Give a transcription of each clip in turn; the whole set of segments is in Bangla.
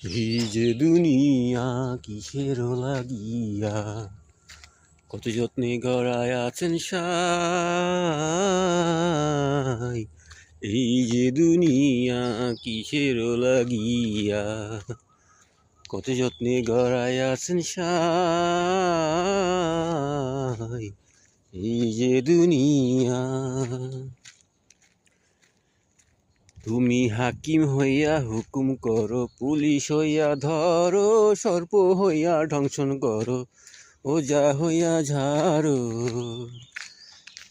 এই যে দুনিয়া কিসের লাগিয়া, কত যত্নে গড়ায় আছেন সাই। এই যে দুনিয়া কিসের লাগিয়া, কত যত্নে গড়ায় আছেন সাই। এই যে দুনিয়া, তুমি হাকিম হইয়া হুকুম করো, পুলিশ হইয়া ধরো, সর্প হইয়া ধ্বংসন করো, ওজা হইয়া ঝাড়ো।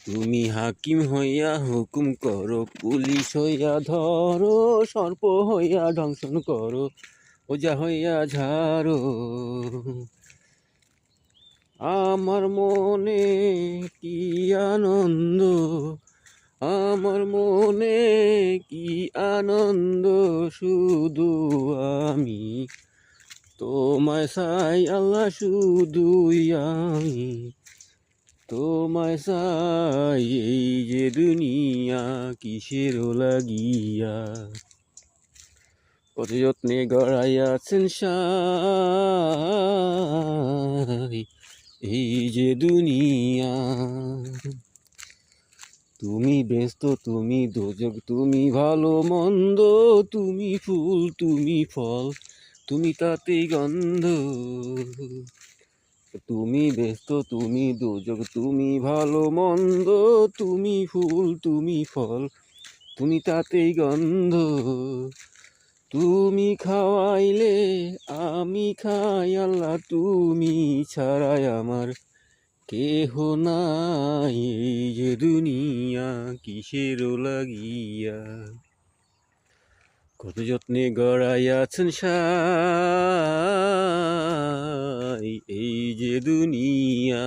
তুমি হাকিম হইয়া হুকুম করো, পুলিশ হইয়া ধরো, সর্প হইয়া ধ্বংসন করো, ওজা হইয়া ঝাড়ো। আমার মনে কি আনন্দ, আমার মনে কি আনন্দ, শুধু আমি তোমায় চাই আল্লাহ, শুধুই আমি তোমায় চাই। এই যে দুনিয়া কিসের লাগিয়া, কত যত্নে গড়াইয়াছেন সাই। এই যে দুনিয়া, তুমি ব্যস্ত, তুমি দোজক, তুমি ভালো মন্দ, তুমি ফুল, তুমি ফল, তুমি তাতেই গন্ধ। তুমি ব্যস্ত, তুমি দোজক, তুমি ভালো মন্দ, তুমি ফুল, তুমি ফল, তুমি তাতেই গন্ধ। তুমি খাওয়াইলে আমি খাই আল্লাহ, তুমি ছাড়াই আমার কেহ নাই। এই যে দুনিয়া কিসের লাগিয়া, কত যত্নে গড়াইয়াছেন সাই। এই যে দুনিয়া।